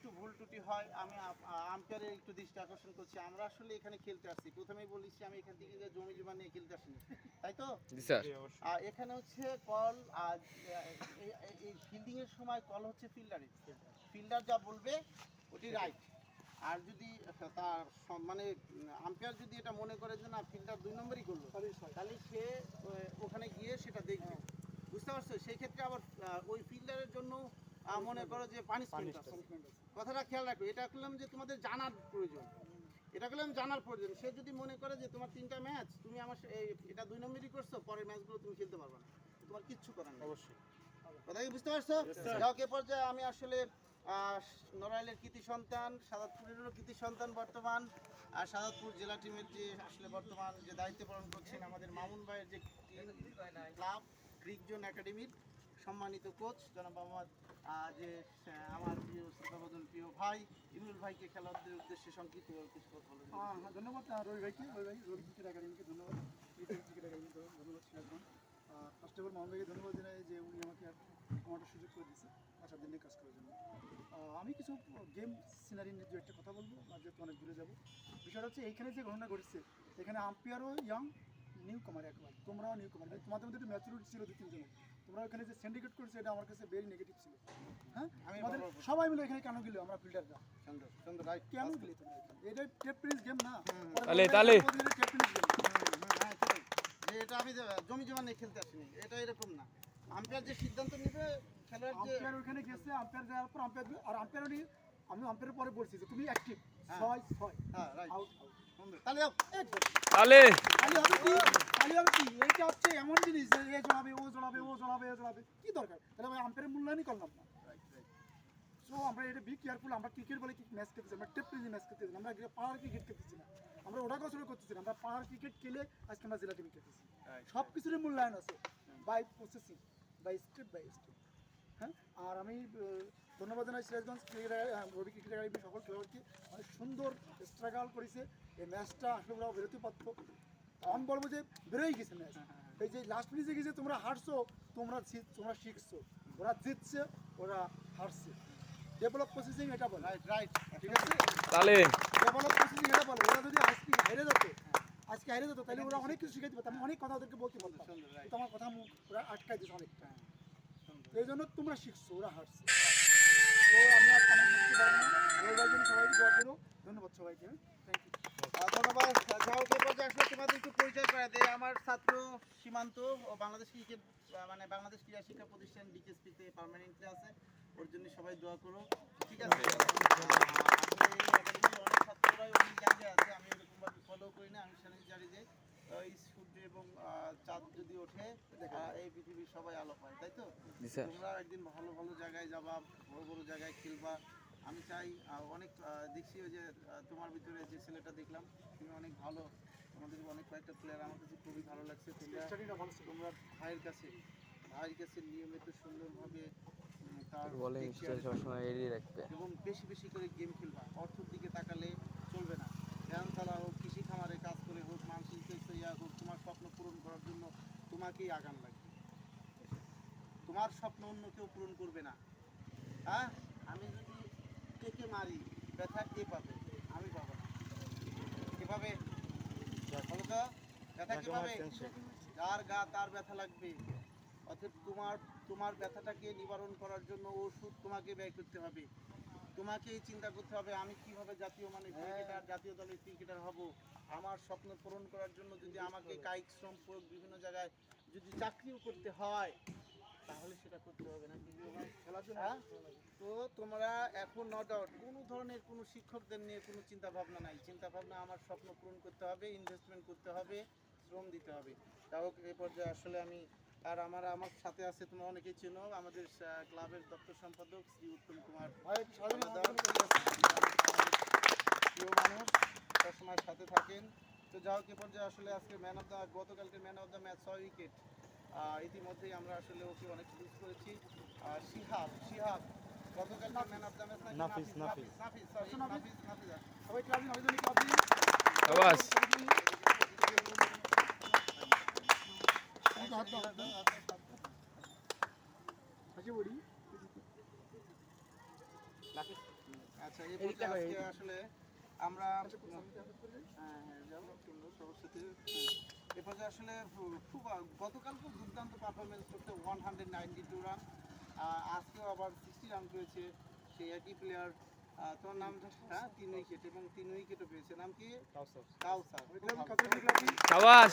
একটু ভুল ত্রুটি হয় আমি আম্পায়ারের একটু দৃষ্টি আকর্ষণ করছি। আমরা আসলে এখানে খেলতে আসছি, প্রথমেই বলেছি আমি এখান থেকে যে জমি জমা নিয়ে খেলতে আসিনি, তাই তো? এখানে হচ্ছে কল আর এই ফিল্ডিং এর সময় কল হচ্ছে ফিল্ডারের, ফিল্ডার যা বলবে ওটি রাইট। আর যদি তার মানে আম্পায়ার যদি এটা মনে করে যে না ফিল্ডার 2 নম্বরই করলো, তাহলে সে ওখানে গিয়ে সেটা দেখবে, বুঝতে পারছো? সেই ক্ষেত্রে আবার ওই ফিল্ডারের জন্য মনে করো যে পানিশমেন্ট আছে। কথাটা খেয়াল রাখবে, এটা করলাম যে তোমাদের জানার প্রয়োজন, এটা করলাম জানার প্রয়োজন। সে যদি মনে করে যে তোমার 3টা ম্যাচ তুমি আমার এটা 2 নম্বরই করছো, পরের ম্যাচগুলো তুমি খেলতে পারবে না, তোমার কিচ্ছু করার নেই। অবশ্যই কথা কি বুঝতে পারছো? যাও কে পর্যায়ে আমি আসলে নড়াইলের কৃতি সন্তান, সাদাতপুরেরও কৃতি সন্তান বর্তমান, আর সাদাতপুর জেলা টিমের যে আসলে বর্তমান যে দায়িত্ব পালন করছেন আমাদের মামুন ভাইয়ের যে ক্লাব ক্রিক জোন একাডেমির সম্মানিত কোচ জনাব মোহাম্মদ যে আমার প্রিয় শ্রদ্ধাভাজন প্রিয় ভাই ইমরুল ভাইকে খেলার উদ্দেশ্যে সংক্ষিপ্ত কিছু কথা বলুন। হ্যাঁ, ধন্যবাদ রবি ভাইকে, রবি ক্রিকেট একাডেমিকে ধন্যবাদ, ক্রিকেট একাডেমিকে ধন্যবাদ Sirajganj. First of all Mohammad ভাইকে ধন্যবাদ জানাই যে উনি আমাকে আমার সুযোগ করে দিয়েছে বাচ্চাদের দিনে কাজ করার জন্য। আমি কিছু গেম সিনারি নিয়ে একটা কথা বলবো, যেহেতু অনেক দূরে যাবো। বিষয়টা হচ্ছে এইখানে যে ঘটনা ঘটেছে, এখানে আম্পায়ারও ইয়াং, নিউ কামার একবার, তোমরাও নিউ কামার, তোমাদের মধ্যে একটু ম্যাচুরিটি ছিল 2-3 জনের। তোমরা ওখানে যে সিন্ডিকেট করেছে এটা আমার কাছে ভেরি নেগেটিভ ছিল। হ্যাঁ, আমাদের সবাই মিলে এখানে কেন গেলো আমরা ফিল্ডাররা কেন গেলে তোমরা এখানে? এটা টেপ টেনিস গেম না, তাহলে টেপ টেনিস গেম। এটা আমি জমি জমা নিয়ে খেলতে আসিনি, এটা এরকম না। আম্পায়ার যে সিদ্ধান্ত নেবে খেলার যে আম্পায়ার ওখানে গেছে, আম্পায়ার যাওয়ার পর আম্পায়ার আর আম্পায়ার আমি আম্পায়ারের পরে বলছি যে তুমি অ্যাক্টিভ 6 হ্যাঁ রাইট আউট। তাহলে তাহলে খালি হবে কি এইটা হচ্ছে এমন জিনিস যে এ জড়াবে ও জড়াবে ও জড়াবে এ জড়াবে কি দরকার? তাহলে আমি আম্পায়ারের মূল্যায়নই করলাম না। সো আমরা এটা বি কেয়ারফুল, আমরা ক্রিকেট বলে ম্যাচ খেলতেছি, আমরা টেপ টেনিস ম্যাচ খেলতেছি, আমরা পাড়ার ক্রিকেট খেলতেছি না, আমরা ওটা গোসল করতেছি না, আমরা পাড়ার ক্রিকেট খেলে আজকে আমরা জেলা টিমে খেলতেছি। সব কিছুরই মূল্যায়ন আছে by processing, by step by step. হ্যাঁ, আর আমি ধন্যবাদ জানাই Sirajganj cricket Robi cricket academy সকল খেলোয়াড়কে, অনেক সুন্দর স্ট্রাগল করেছে। এই ম্যাচটা আসলে ওরা বেরোতে পারতো, আমি বলবো যে বেরোই গেছে ম্যাচ। এই যে লাস্ট মিনিটে গেছে তোমরা হারছো, তোমরা শিখছো, ওরা জিতছে ওরা হারছে। ডেভেলপ প্রসেসিং এটা বলে, রাইট ঠিক আছে? তাহলে ডেভেলপ প্রসেসিং এটা বলে। ওরা যদি আজকে হেরে যেত তাহলে ওরা অনেক কিছু শিখাইতে পারতো, আমি অনেক কথা ওদেরকে বলতে পারতাম, কিন্তু আমার কথা ওরা আটকাই দিয়েছে অনেকটা। এই জন্য তোমরা শিখছো, ওরা হারছে। তো আমি আর তেমন কিছু বলবো না, রবিবার জন্য সবাইকে দোয়া করো। ধন্যবাদ সবাইকে, থ্যাংক ইউ। ধন্যবাদ। যাও কে পর্যায়ে আসলে তোমাদের একটু পরিচয় করে দেয়। আমার ছাত্র সীমান্ত ও বাংলাদেশ ক্রিকেট মানে বাংলাদেশ ক্রীড়া শিক্ষা প্রতিষ্ঠান বিকেএসপিতে পার্মানেন্টলি আছে, ওর জন্য সবাই দোয়া করো, ঠিক আছে? অনেক ছাত্ররাই অনেক জায়গায় আছে, আমি এরকমভাবে ফলো করি না, আমি সেখানে জানি যে সূর্য এবং চাঁদ যদি ওঠে এই পৃথিবীর সবাই আলো পায়, তাই তো? তোমরা একদিন ভালো ভালো জায়গায় যাবা, বড় বড় জায়গায় খেলবা। আমি চাই অনেক দেখছি ওই যে তোমার ভিতরে যে ছেলেটা দেখলাম তুমি অনেক ভালো, তোমাদের অনেক কয়েকটা প্লেয়ার আমার কাছে খুবই ভালো লাগছে। তোমরা ভাইয়ের কাছে নিয়মিত সুন্দরভাবে এবং বেশি বেশি করে গেম খেলবা। অর্থের দিকে তাকালে চলবে না। ধ্যান চালা হোক, কৃষি খামারে কাজ করে হোক, মানসিক হোক, তোমার স্বপ্ন পূরণ করার জন্য তোমাকেই আগান লাগবে। তোমার স্বপ্ন অন্য কেউ পূরণ করবে না। হ্যাঁ, আমি যদি কে মারি ব্যথা কে পাবে? আমি পাবো না। কিভাবে বলো তো? ব্যথা কিভাবে? যার গা তার ব্যথা লাগবে। অর্থাৎ তোমার ব্যথাটাকে নিবারণ করার জন্য ওষুধ তোমাকে ব্যয় করতে হবে। তোমাকেই চিন্তা করতে হবে আমি কিভাবে জাতীয় মানের ক্রিকেটার, জাতীয় দলের ক্রিকেটার হব। আমার স্বপ্ন পূরণ করার জন্য যদি আমাকে কায়িক শ্রম প্রয়োগ বিভিন্ন জায়গায় যদি চাকরিও করতে হয় তাহলে সেটা করতে হবে না কি খেলাধুলা। তো তোমরা এখন নো ডাউট কোনো ধরনের কোনো শিক্ষকদের নিয়ে কোনো চিন্তা ভাবনা নাই। চিন্তা ভাবনা আমার স্বপ্ন পূরণ করতে হবে, ইনভেস্টমেন্ট করতে হবে, শ্রম দিতে হবে। তাই হোক এই পর্যায়ে আসলে আমি আর আমার সাথে আছে তোমরা অনেকেই চেনো, আমাদের ক্লাবের দপ্তর সম্পাদক শ্রী উত্তম কুমার প্রিয় মানুষ, সবসময় সাথে থাকেন। তো যা হোক এ পর্যায়ে আসলে আজকে গতকালকে man of the match 6 wicket, ইতিমধ্যেই আমরা আসলে ওকে অনেক মিস করেছি। শিহাব গতকাল ম্যান অফ দ্য ম্যাচ নাফিস সবাই ক্লাবে নজনী ক্লাবে আবাস হাসি বড়ি নাফিস আচ্ছা এই পর্যায়ে আজকে আসলে আমরা যাবো সুন্দর সরস্বতী এ পর্যায়ে আসলে খুব গতকাল খুব দুর্দান্ত পারফরমেন্স করতে 192 রান আজকেও আবার 60 রান করেছে সেই একই প্লেয়ার তোমার নামটা 3 উইকেট এবং 3 উইকেটও পেয়েছে নাম কি কাউসার কত দেখলাম সাবাস